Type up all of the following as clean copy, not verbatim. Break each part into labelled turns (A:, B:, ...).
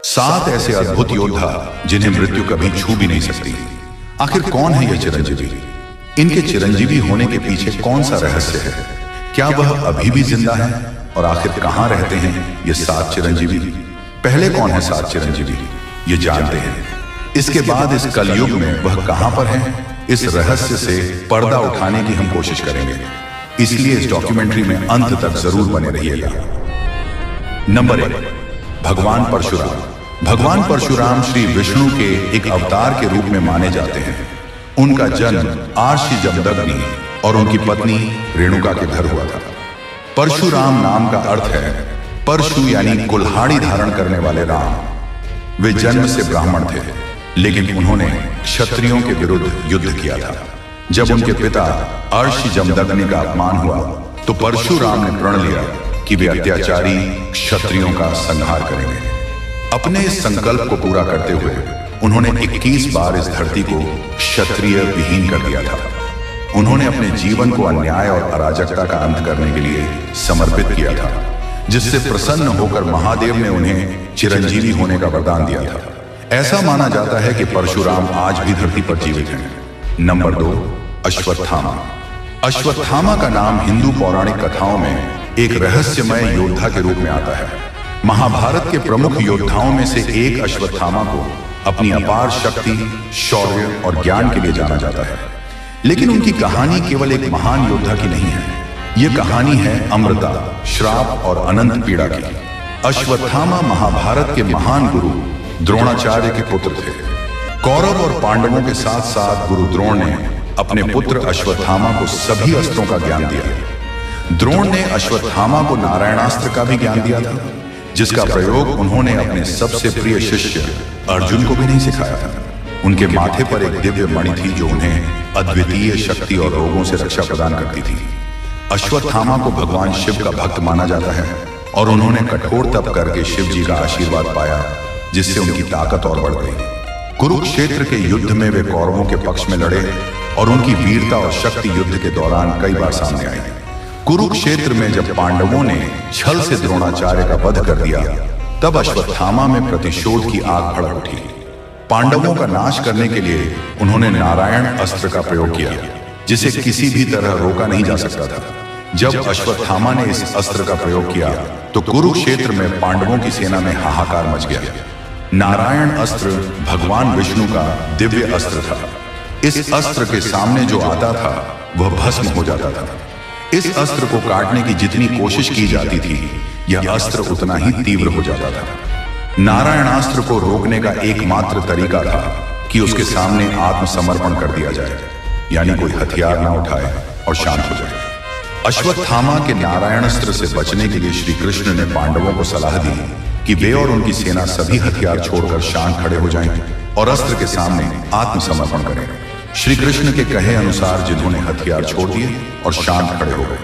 A: 7 ऐसे अद्भुत योद्धा जिन्हें मृत्यु कभी छू भी नहीं सकती। आखिर कौन है ये चिरंजीवी? इनके चिरंजीवी होने के पीछे कौन सा रहस्य है? क्या वह अभी भी जिंदा है? और आखिर कहां रहते हैं ये 7 चिरंजीवी? पहले कौन है 7 चिरंजीवी, ये जानते हैं। इसके बाद इस कलयुग में वह कहां पर है, इस रहस्य से पर्दा उठाने की हम कोशिश करेंगे। इसलिए इस डॉक्यूमेंट्री में अंत तक जरूर बने रहिएगा। नंबर 1, भगवान परशुराम। भगवान परशुराम श्री विष्णु के एक अवतार के रूप में माने जाते हैं। उनका जन्म आर्षि जमदग्नि और उनकी पत्नी रेणुका के घर हुआ था। परशुराम नाम का अर्थ है परशु यानी कुल्हाड़ी धारण करने वाले राम। वे जन्म से ब्राह्मण थे, लेकिन उन्होंने क्षत्रियों के विरुद्ध युद्ध किया था। जब उनके पिता आर्षि जमदग्नि का अपमान हुआ तो परशुराम ने प्रण लिया कि वे अत्याचारी क्षत्रियों का संहार करेंगे। अपने इस संकल्प को पूरा करते हुए उन्होंने 21 बार इस धरती को क्षत्रिय विहीन कर दिया था। उन्होंने अपने जीवन को अन्याय और अराजकता का अंत करने के लिए समर्पित किया था, जिससे प्रसन्न होकर महादेव ने उन्हें चिरंजीवी होने का वरदान दिया था। ऐसा माना जाता है कि परशुराम आज भी धरती पर जीवित हैं। नंबर 2, अश्वत्थामा। अश्वत्थामा का नाम हिंदू पौराणिक कथाओं में एक रहस्यमय योद्धा के रूप में आता है। महाभारत के प्रमुख योद्धाओं में से एक अश्वत्थामा को अपनी अपार शक्ति, शौर्य और ज्ञान के लिए जाना जाता है। लेकिन उनकी कहानी केवल एक महान योद्धा की नहीं है। यह कहानी है अमृता, श्राप और अनंत पीड़ा की। अश्वत्थामा महाभारत के महान गुरु द्रोणाचार्य के पुत्र थे। कौरव और पांडवों के साथ साथ गुरु द्रोण ने अपने पुत्र अश्वत्थामा को सभी अस्त्रों का ज्ञान दिया। द्रोण ने अश्वत्थामा को नारायणास्त्र का भी ज्ञान दिया था, जिसका प्रयोग उन्होंने अपने सबसे प्रिय शिष्य अर्जुन को भी नहीं सिखाया था। उनके माथे पर एक दिव्य मणि थी जो उन्हें अद्वितीय शक्ति और रोगों से रक्षा प्रदान करती थी। अश्वत्थामा को भगवान शिव का भक्त माना जाता है और उन्होंने कठोर तप करके शिव जी का आशीर्वाद पाया, जिससे उनकी ताकत और बढ़ गई। कुरुक्षेत्र के युद्ध में वे कौरवों के पक्ष में लड़े और उनकी वीरता और शक्ति युद्ध के दौरान कई बार सामने आई। कुरुक्षेत्र में जब पांडवों ने छल से द्रोणाचार्य का वध कर दिया, तब अश्वत्थामा में प्रतिशोध की आग भड़क उठी। पांडवों का नाश करने के लिए उन्होंने नारायण अस्त्र का प्रयोग किया, जिसे किसी भी तरह रोका नहीं जा सकता था। जब अश्वत्थामा ने इस अस्त्र का प्रयोग किया तो कुरुक्षेत्र में पांडवों की सेना में हाहाकार मच गया। नारायण अस्त्र भगवान विष्णु का दिव्य अस्त्र था। इस अस्त्र के सामने जो आता था वह भस्म हो जाता था। इस अस्त्र को काटने की जितनी कोशिश की जाती थी, यह अस्त्र उतना ही तीव्र हो जाता था। नारायणास्त्र को रोकने का एकमात्र तरीका था कि उसके सामने आत्मसमर्पण कर दिया जाए, यानी कोई हथियार ना उठाए और शांत हो जाए। अश्वत्थामा के नारायणास्त्र से बचने के लिए श्री कृष्ण ने पांडवों को सलाह दी कि वे और उनकी सेना सभी हथियार छोड़कर शांत खड़े हो जाएं और अस्त्र के सामने आत्मसमर्पण करें। श्री कृष्ण के कहे अनुसार जिन्होंने हथियार छोड़ दिए और शांत खड़े हो गए,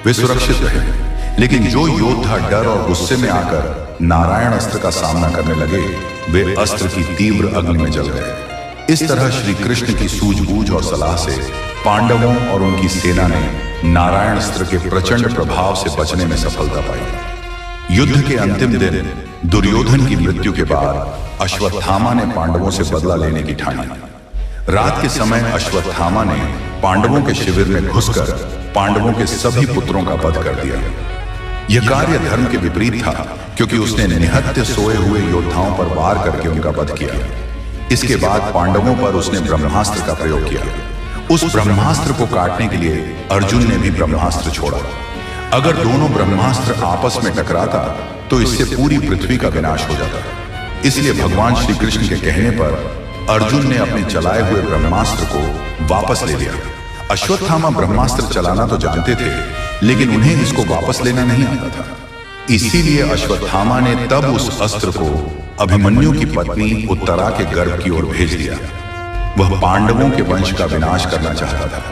A: वे सुरक्षित रहे। लेकिन जो योद्धा डर और गुस्से में आकर नारायण अस्त्र का सामना करने लगे, वे अस्त्र की तीव्र अग्नि में जल गए। इस तरह श्री कृष्ण की सूझबूझ और सलाह से पांडवों और उनकी सेना ने नारायण अस्त्र के प्रचंड प्रभाव से बचने में सफलता पाई। युद्ध के अंतिम दिन दुर्योधन की मृत्यु के बाद अश्वत्थामा ने पांडवों से बदला लेने की ठानी। रात के समय अश्वत्थामा ने पांडवों के शिविर में घुसकर पांडवों के सभी पुत्रों का वध कर दिया। यह कार्य धर्म के विपरीत था, क्योंकि उसने निहत्थे सोए हुए योद्धाओं पर वार करके उनका वध किया। इसके बाद पांडवों पर उसने ब्रह्मास्त्र का प्रयोग किया। उस ब्रह्मास्त्र को काटने के लिए अर्जुन ने भी ब्रह्मास्त्र छोड़ा। अगर दोनों ब्रह्मास्त्र आपस में टकराता तो इससे पूरी पृथ्वी का विनाश हो जाता। इसलिए भगवान श्री कृष्ण के कहने पर अर्जुन ने अपने चलाए हुए ब्रह्मास्त्र को वापस ले लिया। अश्वत्थामा ब्रह्मास्त्र चलाना तो जानते थे, लेकिन उन्हें इसको वापस लेना नहीं आता था। इसीलिए अश्वत्थामा ने तब उस अस्त्र को अभिमन्यु की पत्नी उत्तरा के गर्भ की ओर भेज दिया। वह पांडवों के वंश का विनाश करना चाहता था।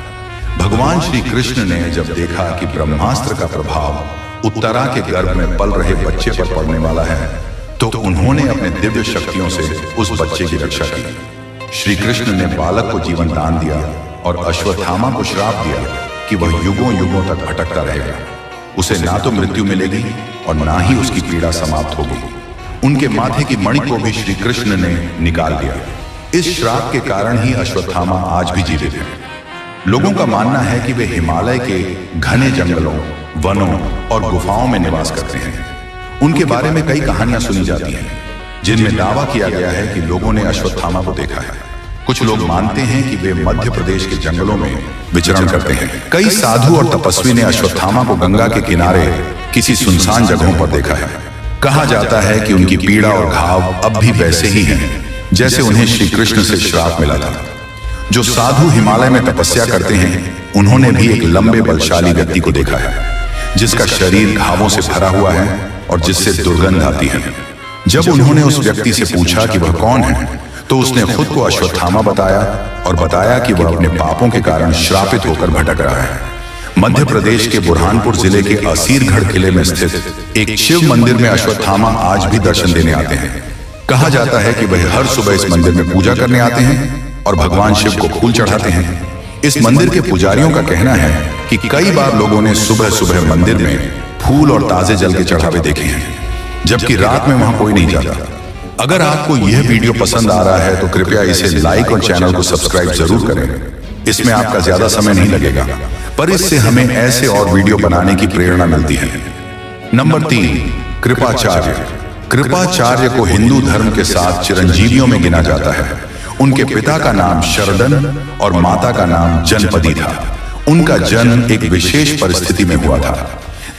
A: भगवान श्री कृष्ण ने जब देखा कि ब्रह्मास्त्र का प्रभाव उत्तरा के गर्भ में पल रहे बच्चे पर पड़ने वाला है, तो उन्होंने अपने दिव्य शक्तियों से उस बच्चे की रक्षा की। श्री कृष्ण ने बालक को जीवन दान दिया और अश्वत्थामा को श्राप दिया कि वह युगों युगों तक भटकता रहेगा। उसे ना तो मृत्यु मिलेगी और ना ही उसकी पीड़ा समाप्त होगी। उनके माथे की मणि को भी श्री कृष्ण ने निकाल दिया। इस श्राप के कारण ही अश्वत्थामा आज भी जीवित हैं। लोगों का मानना है कि वे हिमालय के घने जंगलों, वनों और गुफाओं में निवास करते हैं। उनके बारे में कई कहानियां सुनी जाती हैं, जिनमें दावा किया गया है कि लोगों ने अश्वत्थामा को देखा है। कुछ लोग मानते हैं कि वे मध्य प्रदेश के जंगलों में विचरण करते हैं। कई साधु और तपस्वी ने अश्वत्थामा को गंगा के किनारे किसी सुनसान जगहों पर देखा है। कहा जाता है कि उनकी पीड़ा और घाव अब भी वैसे ही हैं जैसे उन्हें श्री कृष्ण से श्राप मिला था। जो साधु हिमालय में तपस्या करते हैं, उन्होंने भी एक लंबे बलशाली व्यक्ति को देखा है, जिसका शरीर घावों से भरा हुआ है और जिससे दुर्गंध आती है। जब उन्होंने उस व्यक्ति से पूछा कि वह कौन है, तो उसने खुद को अश्वत्थामा बताया और बताया कि वह अपने पापों के कारण श्रापित होकर भटक रहा है। मध्य प्रदेश के बुरहानपुर जिले के असीरगढ़ किले में स्थित एक शिव मंदिर में अश्वत्थामा आज भी दर्शन देने आते हैं। कहा जाता है कि वह हर सुबह इस मंदिर में पूजा करने आते हैं और भगवान शिव को फूल चढ़ाते हैं। इस मंदिर के पुजारियों का कहना है कि कई बार लोगों ने सुबह सुबह मंदिर में फूल और ताजे जल के चढ़ावे देखे हैं, जबकि रात में वहां कोई नहीं जाता। अगर आपको यह वीडियो पसंद आ रहा है तो कृपया इसे लाइक और चैनल को सब्सक्राइब जरूर करें। इसमें आपका ज्यादा समय नहीं लगेगा, पर इससे हमें ऐसे और वीडियो बनाने की प्रेरणा मिलती है। नंबर 3, कृपाचार्य। कृपाचार्य को हिंदू धर्म के साथ चिरंजीवियों में गिना जाता है। उनके पिता का नाम शरदन और माता का नाम जनपदी था। उनका जन्म एक विशेष परिस्थिति में हुआ था।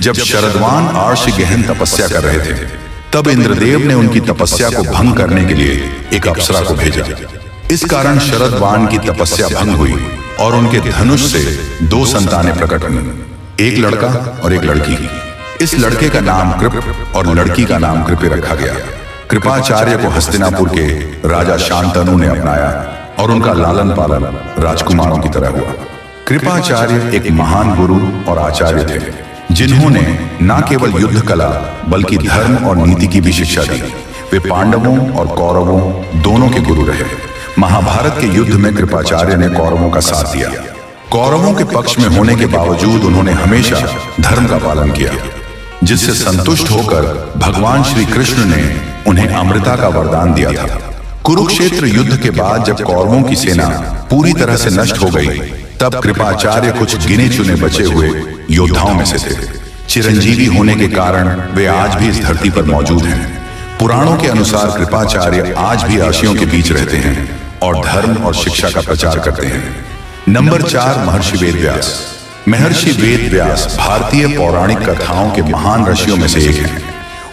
A: जब शरदवान आर्षि गहन तपस्या कर रहे थे, तब इंद्रदेव ने उनकी तपस्या को भंग करने के लिए एक अप्सरा को भेजा। इस कारण शरदवान की तपस्या भंग हुई और उनके धनुष से 2 संतानें प्रकट हुई, एक लड़का और एक लड़की। इस लड़के का नाम कृप और लड़की का नाम कृपे रखा गया। कृपाचार्य को हस्तिनापुर के राजा शांतनु ने अपनाया और उनका लालन पालन राजकुमारों की तरह हुआ। कृपाचार्य एक महान गुरु और आचार्य थे, जिन्होंने न केवल युद्ध कला बल्कि धर्म और नीति की भी शिक्षा दी। वे पांडवों और कौरवों दोनों के गुरु रहे। महाभारत के युद्ध में कृपाचार्य ने कौरवों का साथ दिया। कौरवों के पक्ष में होने के बावजूद उन्होंने हमेशा धर्म का पालन किया, जिससे संतुष्ट होकर भगवान श्री कृष्ण ने उन्हें अमृता का वरदान दिया था। कुरुक्षेत्र युद्ध के बाद जब कौरवों की सेना पूरी तरह से नष्ट हो गई, तब कृपाचार्य कुछ गिने चुने बचे हुए योद्धाओं में से थे। चिरंजीवी होने के कारण वे आज भी इस धरती पर मौजूद हैं। पुराणों के अनुसार कृपाचार्य आज भी ऋषियों के बीच रहते हैं और धर्म और शिक्षा का प्रचार करते हैं। नंबर 4, महर्षि वेदव्यास। महर्षि वेदव्यास भारतीय पौराणिक कथाओं के महान ऋषियों में से एक हैं।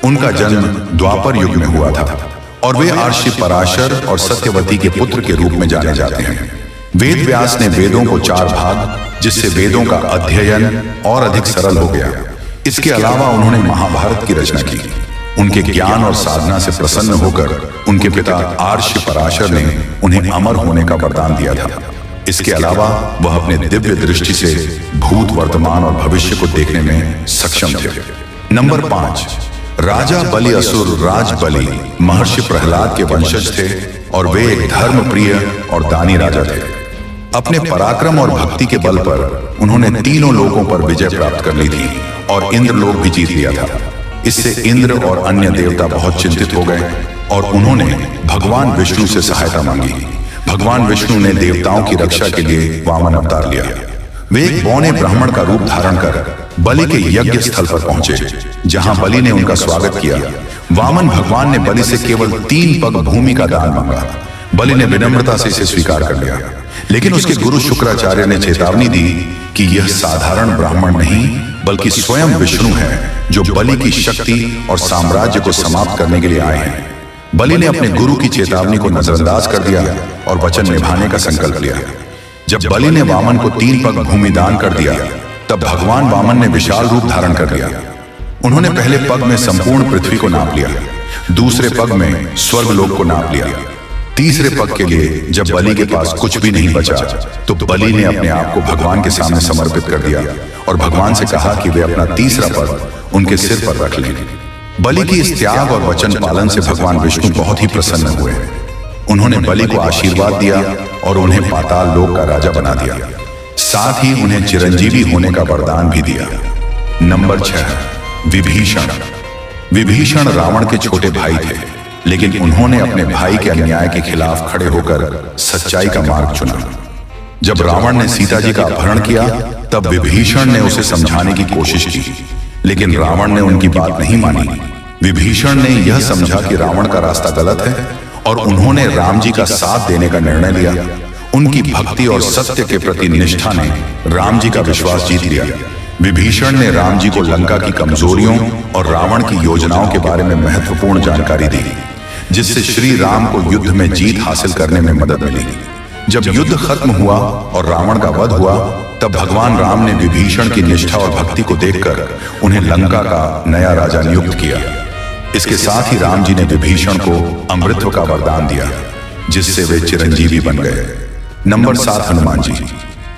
A: उनका जन्म द्वापर युग में हुआ था और वे आर्षि पराशर और सत्यवती के पुत्र के रूप में जाने जाते हैं। वेदव्यास ने वेदों को 4 भाग, जिससे वेदों का अध्ययन और अधिक सरल हो गया। इसके अलावा उन्होंने महाभारत की रचना की। उनके ज्ञान और साधना से प्रसन्न होकर उनके पिता आर्षि पराशर ने उन्हें अमर होने का वरदान दिया था। इसके अलावा वह अपने दिव्य दृष्टि से भूत, वर्तमान और भविष्य को देखने में सक्षम थे। नंबर 5, राजा बलि। असुर राज बलि महर्षि प्रहलाद के वंशज थे और वे एक धर्मप्रिय और दानी राजा थे। अपने पराक्रम और भक्ति के बल पर उन्होंने तीनों लोकों पर विजय प्राप्त कर ली थी और इंद्रलोक भी जीत लिया था। इससे इंद्र और अन्य देवता बहुत चिंतित हो गए और उन्होंने भगवान विष्णु से सहायता मांगी। भगवान विष्णु ने देवताओं की रक्षा के लिए वामन अवतार लिया। वे एक बौने ब्राह्मण का रूप धारण कर बलि के यज्ञ स्थल पर पहुंचे, जहां बलि ने उनका स्वागत किया। वामन भगवान ने बलि से केवल 3 पग भूमि का दान मांगा। बलि ने विनम्रता से इसे स्वीकार कर लिया, लेकिन उसके गुरु शुक्राचार्य ने चेतावनी दी कि यह साधारण ब्राह्मण नहीं बल्कि स्वयं विष्णु है, जो बलि की शक्ति और साम्राज्य को समाप्त करने के लिए आए हैं। बलि ने अपने गुरु की चेतावनी को नजरअंदाज कर दिया और वचन निभाने का संकल्प लिया। जब बलि ने वामन को 3 पग भूमि दान कर दिया, तब भगवान वामन ने विशाल रूप धारण कर लिया। उन्होंने पहले पग में संपूर्ण पृथ्वी को नाप लिया, दूसरे पग में स्वर्गलोक को नाप लिया। तीसरे पग के लिए जब बलि के पास कुछ भी नहीं बचा, तो बलि ने अपने आप को भगवान के सामने समर्पित कर दिया और भगवान से कहा कि वे अपना तीसरा पग उनके सिर पर रख लें। बलि की इस त्याग और वचन पालन से भगवान विष्णु बहुत ही प्रसन्न हुए। उन्होंने बलि को आशीर्वाद दिया और उन्हें पाताल लोक का राजा बना दिया। साथ ही उन्हें चिरंजीवी होने का वरदान भी दिया। नंबर 6, विभीषण। विभीषण रावण के छोटे भाई थे, लेकिन उन्होंने अपने भाई के अन्याय के खिलाफ खड़े होकर सच्चाई का मार्ग चुना। जब रावण ने सीता जी का अपहरण किया, तब विभीषण ने उसे समझाने की कोशिश की, लेकिन रावण ने उनकी बात नहीं मानी। विभीषण ने यह समझा कि रावण का रास्ता गलत है और उन्होंने राम जी का साथ देने का निर्णय लिया। उनकी भक्ति और सत्य के प्रति निष्ठा ने राम जी का विश्वास जीत लिया। विभीषण ने राम जी को लंका की कमजोरियों और रावण की योजनाओं के बारे में महत्वपूर्ण जानकारी दी, जिससे श्री राम को युद्ध में जीत हासिल करने में मदद मिली। जब युद्ध खत्म हुआ और रावण का वध हुआ, तब भगवान राम ने विभीषण की निष्ठा और भक्ति को देखकर उन्हें लंका का नया राजा नियुक्त किया। इसके साथ ही राम जी ने विभीषण को अमृतत्व का वरदान दिया, जिससे वे चिरंजीवी बन गए। नंबर 7, हनुमान जी।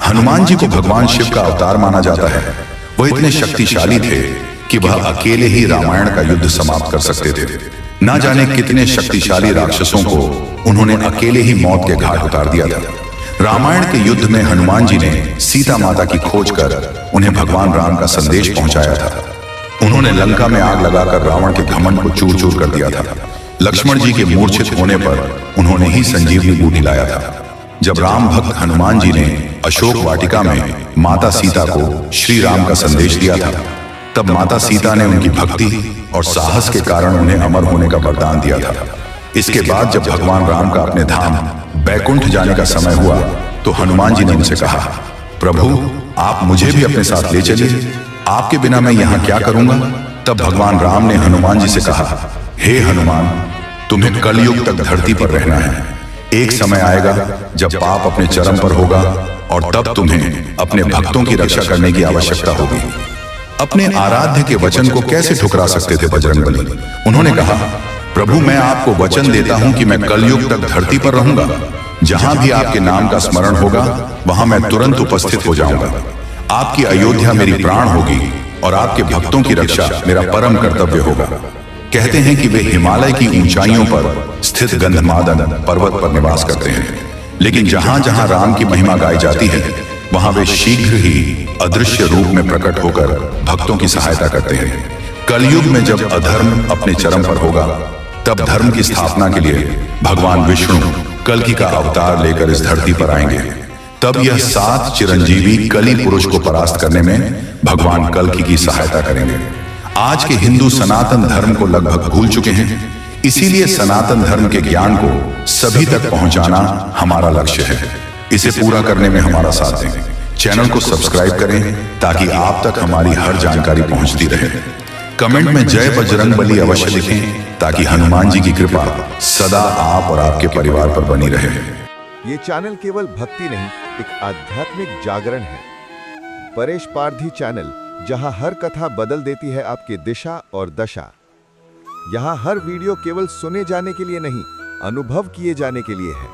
A: हनुमान जी को भगवान शिव का अवतार माना जाता है। वह इतने शक्तिशाली थे कि वह अकेले ही रामायण का युद्ध समाप्त कर सकते थे। ना जाने कितने शक्तिशाली राक्षसों को उन्होंने अकेले ही मौत के घाट उतार दिया था। रामायण के युद्ध में हनुमान जी ने सीता माता की खोज कर उन्हें भगवान राम का संदेश पहुंचाया था। उन्होंने लंका में आग लगाकर रावण के घमंड को चूर चूर कर दिया था। लक्ष्मण जी के मूर्छित होने पर उन्होंने ही संजीवनी बूटी लाया था। जब राम भक्त हनुमान जी ने अशोक वाटिका में माता सीता को श्री राम का संदेश दिया था, तब माता सीता ने उनकी भक्ति और साहस के कारण उन्हें अमर होने का वरदान दिया था। इसके बाद जब भगवान राम का अपने धाम बैकुंठ जाने का समय हुआ, तो हनुमान जी ने उनसे कहा, प्रभु आप मुझे भी अपने साथ ले चलिए, आपके बिना मैं यहाँ क्या करूंगा। तब भगवान राम ने हनुमान जी से कहा, हे हनुमान, तुम्हें कलयुग तक धरती पर रहना है। एक समय आएगा जब पाप अपने चरम पर होगा और तब तुम्हें अपने भक्तों की रक्षा करने की आवश्यकता होगी। अपने आराध्य के वचन को कैसे ठुकरा सकते थे बजरंगबली। उन्होंने कहा, प्रभु मैं आपको वचन देता हूं कि मैं कलयुग तक धरती पर रहूंगा। जहां भी आपके नाम का स्मरण होगा, वहां मैं तुरंत उपस्थित हो जाऊंगा। आपकी अयोध्या मेरी प्राण होगी और आपके भक्तों की रक्षा मेरा परम कर्तव्य होगा। कहते हैं कि वे हिमालय की ऊंचाइयों पर स्थित गंधमादन पर्वत पर निवास करते हैं, लेकिन जहां जहां राम की महिमा गाई जाती है, वहां वे शीघ्र ही अदृश्य रूप में प्रकट होकर भक्तों की सहायता करते हैं। कलयुग में जब अधर्म अपने चरम पर होगा, तब धर्म की स्थापना के लिए भगवान विष्णु कल्कि का अवतार लेकर इस धरती पर आएंगे। तब यह 7 चिरंजीवी कली पुरुष को परास्त करने में भगवान कल्कि की सहायता करेंगे। आज के हिंदू सनातन धर्म को लगभग भूल चुके हैं, इसीलिए सनातन धर्म के ज्ञान को सभी तक पहुंचाना हमारा लक्ष्य है। इसे पूरा करने में हमारा साथ दें। चैनल को सब्सक्राइब करें ताकि आप तक हमारी हर जानकारी पहुंचती रहे। कमेंट में जय बजरंगबली अवश्य लिखें ताकि हनुमान जी की कृपा सदा आप और आपके परिवार पर बनी रहे।
B: ये चैनल केवल भक्ति नहीं, एक आध्यात्मिक जागरण है। परेश पारधी चैनल, जहां हर कथा बदल देती है आपकी दिशा और दशा। यहाँ हर वीडियो केवल सुने जाने के लिए नहीं, अनुभव किए जाने के लिए है।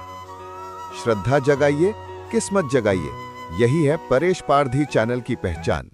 B: श्रद्धा जगाइए, किस्मत जगाइए, यही है परेश पारधी चैनल की पहचान।